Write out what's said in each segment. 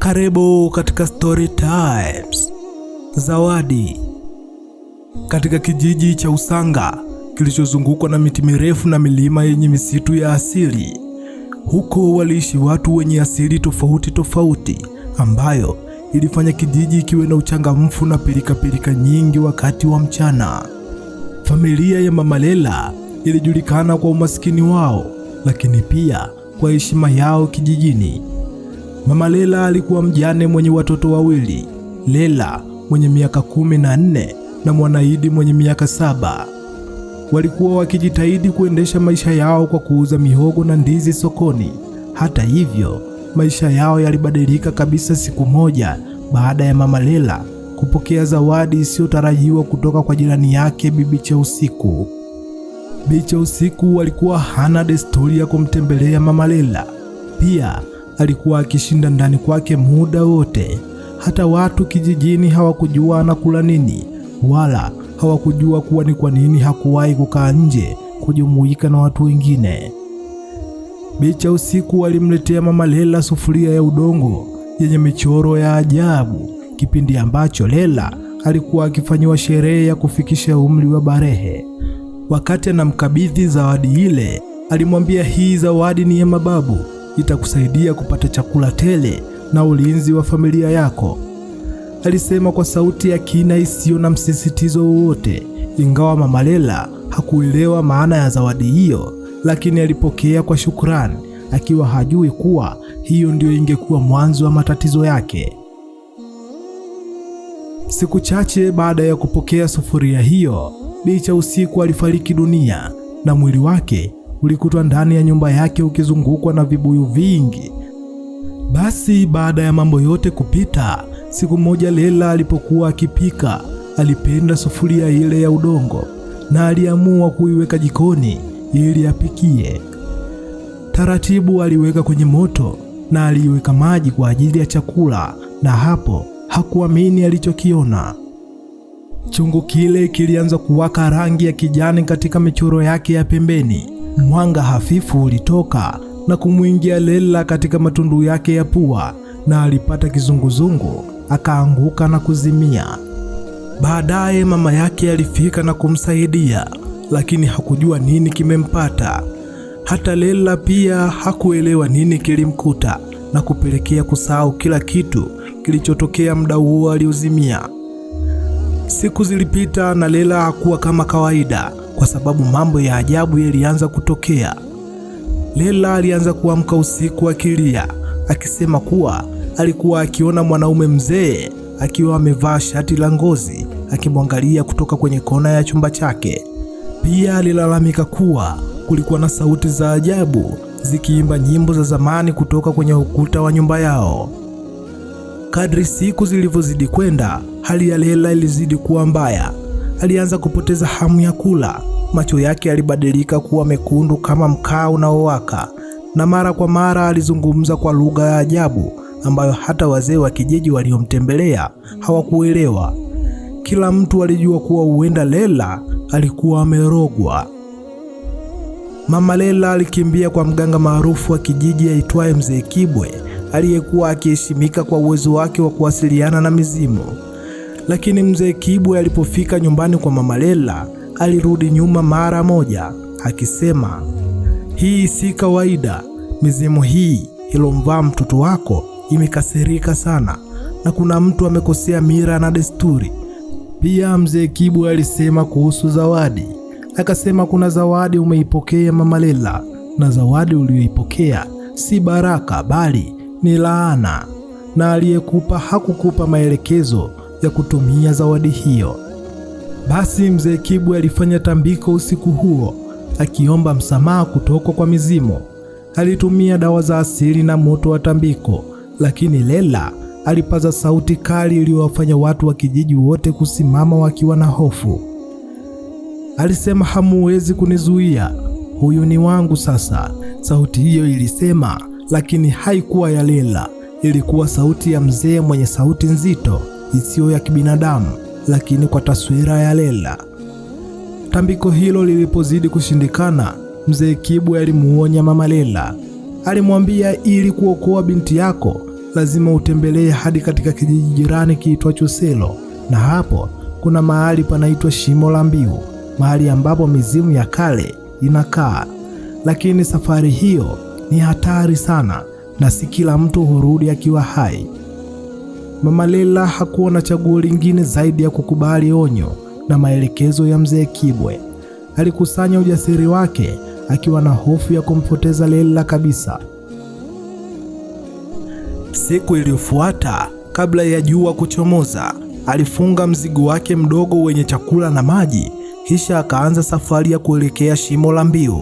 Karibu katika Story Times. Zawadi. Katika kijiji cha Usanga kilichozungukwa na miti mirefu na milima yenye misitu ya asili, huko waliishi watu wenye asili tofauti tofauti, ambayo ilifanya kijiji kiwe na uchangamfu na pilika nyingi wakati wa mchana. Familia ya Mama Lela ilijulikana kwa umaskini wao, lakini pia kwa heshima yao kijijini. Mama Lela alikuwa mjane mwenye watoto wawili, Lela mwenye miaka 14 na Mwanaidi mwenye miaka 7. Walikuwa wakijitahidi kuendesha maisha yao kwa kuuza mihogo na ndizi sokoni. Hata hivyo, maisha yao yalibadilika kabisa siku moja baada ya Mama Lela kupokea zawadi isiyotarajiwa kutoka kwa jirani yake Bibi Chausiku. Bibi Chausiku alikuwa hana desturi ya kumtembelea Mama Lela. Pia alikuwa akishinda ndani kwake muda wote. Hata watu kijijini hawakujua anakula nini, wala hawakujua kuwa ni kwa nini hakuwahi kukaa nje kujumuika na watu wengine. Bibi Chausiku alimletea Mama Lela sufuria ya udongo yenye michoro ya ajabu, kipindi ambacho Lela alikuwa akifanyiwa sherehe ya kufikisha umri wa barehe. Wakati anamkabidhi zawadi ile, alimwambia hii zawadi ni ya mababu, itakusaidia kupata chakula tele na ulinzi wa familia yako. Alisema kwa sauti ya kina isiyo na msisitizo wowote. Ingawa Mama Lela hakuelewa maana ya zawadi hiyo, lakini alipokea kwa shukrani, akiwa hajui kuwa hiyo ndio ingekuwa mwanzo wa matatizo yake. Siku chache baada ya kupokea sufuria hiyo, Bibi Chausiku alifariki dunia na mwili wake ulikutwa ndani ya nyumba yake ukizungukwa na vibuyu vingi. Basi baada ya mambo yote kupita, siku moja Lela alipokuwa akipika, alipenda sufuria ile ya udongo na aliamua kuiweka jikoni ili apikie. Taratibu aliweka kwenye moto na aliweka maji kwa ajili ya chakula, na hapo hakuamini alichokiona. Chungu kile kilianza kuwaka rangi ya kijani katika michoro yake ya pembeni. Mwanga hafifu ulitoka na kumwingia Lela katika matundu yake ya pua, na alipata kizunguzungu, akaanguka na kuzimia. Baadaye mama yake alifika na kumsaidia, lakini hakujua nini kimempata. Hata Lela pia hakuelewa nini kilimkuta na kupelekea kusahau kila kitu kilichotokea muda huo aliozimia. Siku zilipita na Lela hakuwa kama kawaida, kwa sababu mambo ya ajabu yalianza kutokea. Lela alianza kuamka usiku akilia, akisema kuwa alikuwa akiona mwanaume mzee akiwa amevaa shati la ngozi akimwangalia kutoka kwenye kona ya chumba chake. Pia alilalamika kuwa kulikuwa na sauti za ajabu zikiimba nyimbo za zamani kutoka kwenye ukuta wa nyumba yao. Kadri siku zilivyozidi kwenda, hali ya Lela ilizidi kuwa mbaya. Alianza kupoteza hamu ya kula, macho yake yalibadilika kuwa mekundu kama mkaa unaowaka, na mara kwa mara alizungumza kwa lugha ya ajabu ambayo hata wazee wa kijiji waliomtembelea hawakuelewa. Kila mtu alijua kuwa huenda Lela alikuwa amerogwa. Mama Lela alikimbia kwa mganga maarufu wa kijiji aitwaye Mzee Kibwe, aliyekuwa akiheshimika kwa uwezo wake wa kuwasiliana na mizimu. Lakini Mzee Kibwe alipofika nyumbani kwa Mama Lela, alirudi nyuma mara moja, akisema, hii si kawaida. Mizimu hii ilomvaa mtoto wako imekasirika sana, na kuna mtu amekosea mila na desturi. Pia Mzee Kibwe alisema kuhusu zawadi. Akasema kuna zawadi umeipokea Mama Lela, na zawadi uliyoipokea si baraka bali ni laana, na aliyekupa hakukupa maelekezo ya kutumia zawadi hiyo. Basi Mzee Kibwe alifanya tambiko usiku huo, akiomba msamaha kutoka kwa mizimu. Alitumia dawa za asili na moto wa tambiko, lakini Lela alipaza sauti kali iliyowafanya watu wa kijiji wote kusimama wakiwa na hofu. Alisema, hamuwezi kunizuia, huyu ni wangu sasa. Sauti hiyo ilisema, lakini haikuwa ya Lela. Ilikuwa sauti ya mzee mwenye sauti nzito isiyo ya kibinadamu, lakini kwa taswira ya Lela. Tambiko hilo lilipozidi kushindikana, Mzee Kibwe alimuonya Mama Lela. Alimwambia ili kuokoa binti yako lazima utembelee hadi katika kijiji jirani kiitwacho Selo, na hapo kuna mahali panaitwa Shimo la Mbiu, mahali ambapo mizimu ya kale inakaa. Lakini safari hiyo ni hatari sana na si kila mtu hurudi akiwa hai. Mama Leila hakuwa na chaguo lingine zaidi ya kukubali onyo na maelekezo ya mzee Kibwe. Alikusanya ujasiri wake akiwa na hofu ya kumpoteza Leila kabisa. Siku iliyofuata, kabla ya jua kuchomoza, alifunga mzigo wake mdogo wenye chakula na maji, kisha akaanza safari ya kuelekea Shimo la Mbiu.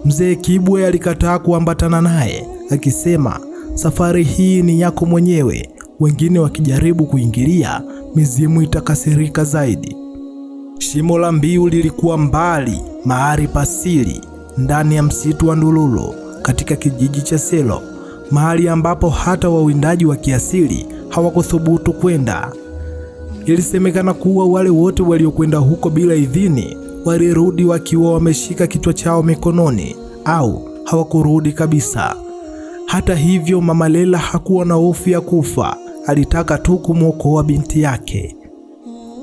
Mzee Kibwe alikataa kuambatana naye, akisema safari hii ni yako mwenyewe, wengine wakijaribu kuingilia, mizimu itakasirika zaidi. Shimo la Mbiu lilikuwa mbali, mahali pasiri, ndani ya msitu wa Ndululu, katika kijiji cha Selo, mahali ambapo hata wawindaji wa kiasili hawakuthubutu kwenda. Ilisemekana kuwa wale wote waliokwenda huko bila idhini walirudi wakiwa wameshika kichwa chao mikononi au hawakurudi kabisa. Hata hivyo, Mama Leila hakuwa na hofu ya kufa, alitaka tu kumwokoa binti yake.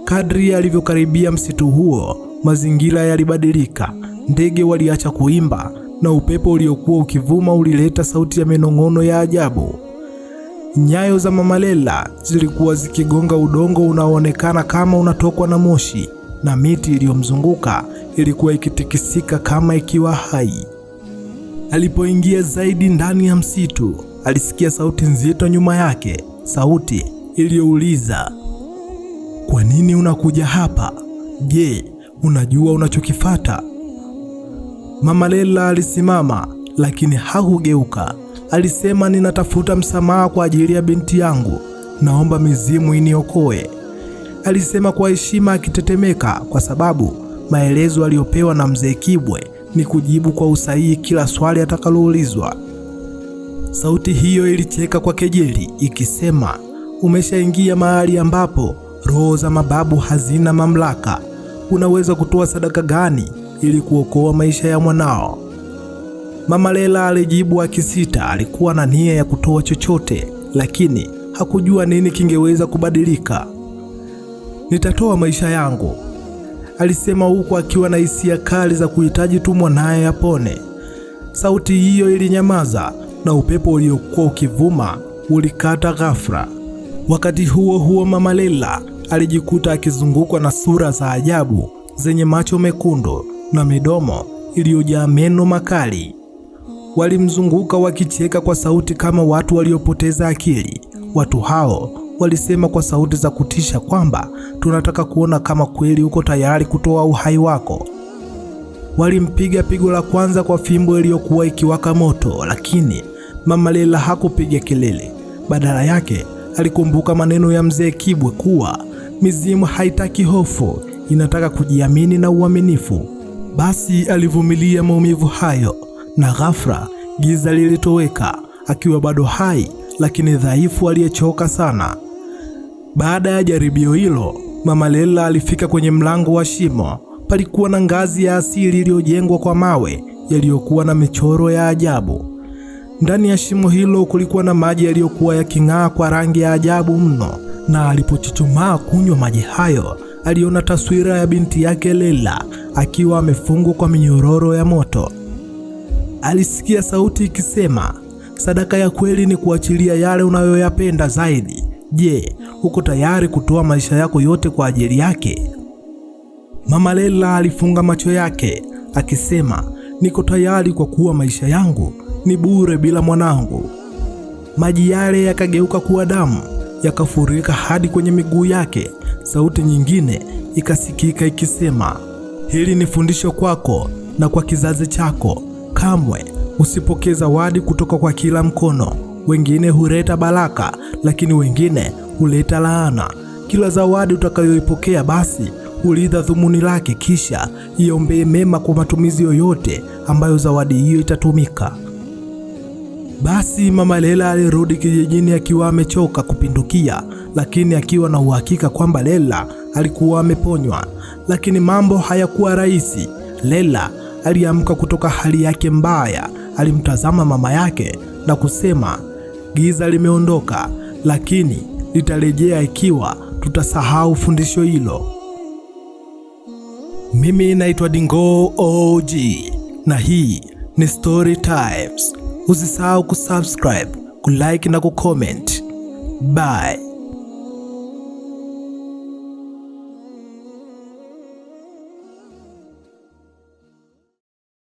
Kadri alivyokaribia msitu huo, mazingira yalibadilika. Ndege waliacha kuimba na upepo uliokuwa ukivuma ulileta sauti ya minong'ono ya ajabu. Nyayo za Mama Leila zilikuwa zikigonga udongo unaoonekana kama unatokwa na moshi, na miti iliyomzunguka ilikuwa ikitikisika kama ikiwa hai. Alipoingia zaidi ndani ya msitu, alisikia sauti nzito nyuma yake, sauti iliyouliza, "Kwa nini unakuja hapa? Je, unajua unachokifata?" Mama Leila alisimama, lakini hakugeuka. Alisema, "Ninatafuta msamaha kwa ajili ya binti yangu. Naomba mizimu iniokoe." Alisema kwa heshima, akitetemeka kwa sababu maelezo aliyopewa na mzee Kibwe ni kujibu kwa usahihi kila swali atakaloulizwa. Sauti hiyo ilicheka kwa kejeli ikisema, "Umeshaingia mahali ambapo roho za mababu hazina mamlaka. Unaweza kutoa sadaka gani ili kuokoa maisha ya mwanao?" Mama Leila alijibu akisita. Alikuwa na nia ya kutoa chochote, lakini hakujua nini kingeweza kubadilika. "Nitatoa maisha yangu," alisema huku akiwa na hisia kali za kuhitaji tu mwanaye apone. Sauti hiyo ilinyamaza na upepo uliokuwa ukivuma ulikata ghafla. Wakati huo huo, Mama Leila alijikuta akizungukwa na sura za ajabu zenye macho mekundu na midomo iliyojaa meno makali. Walimzunguka wakicheka kwa sauti kama watu waliopoteza akili. Watu hao walisema kwa sauti za kutisha kwamba, "Tunataka kuona kama kweli uko tayari kutoa uhai wako." Walimpiga pigo la kwanza kwa fimbo iliyokuwa ikiwaka moto, lakini Mama Leila hakupiga kelele. Badala yake, alikumbuka maneno ya mzee Kibwe kuwa mizimu haitaki hofu, inataka kujiamini na uaminifu. Basi alivumilia maumivu hayo, na ghafla giza lilitoweka, akiwa bado hai lakini dhaifu, aliyechoka sana. Baada ya jaribio hilo, Mama Leila alifika kwenye mlango wa shimo. Palikuwa na ngazi ya asili iliyojengwa kwa mawe yaliyokuwa na michoro ya ajabu. Ndani ya shimo hilo kulikuwa na maji yaliyokuwa yaking'aa kwa rangi ya ajabu mno, na alipochuchumaa kunywa maji hayo, aliona taswira ya binti yake Leila akiwa amefungwa kwa minyororo ya moto. Alisikia sauti ikisema, "Sadaka ya kweli ni kuachilia yale unayoyapenda zaidi. Je, uko tayari kutoa maisha yako yote kwa ajili yake?" Mama Leila alifunga macho yake akisema, "Niko tayari, kwa kuwa maisha yangu ni bure bila mwanangu." Maji yale yakageuka kuwa damu, yakafurika hadi kwenye miguu yake. Sauti nyingine ikasikika ikisema, "Hili ni fundisho kwako na kwa kizazi chako. Kamwe usipokee zawadi kutoka kwa kila mkono. Wengine huleta baraka, lakini wengine huleta laana. Kila zawadi utakayoipokea basi ulidha dhumuni lake, kisha iombee mema kwa matumizi yoyote ambayo zawadi hiyo itatumika." Basi Mama Leila alirudi kijijini akiwa amechoka kupindukia, lakini akiwa na uhakika kwamba Leila alikuwa ameponywa. Lakini mambo hayakuwa rahisi. Leila aliamka kutoka hali yake mbaya. Alimtazama mama yake na kusema, Giza limeondoka, lakini litarejea ikiwa tutasahau fundisho hilo. Mimi naitwa Dingo OG na hii ni Story Times. Usisahau kusubscribe, kulike na kucomment. Bye.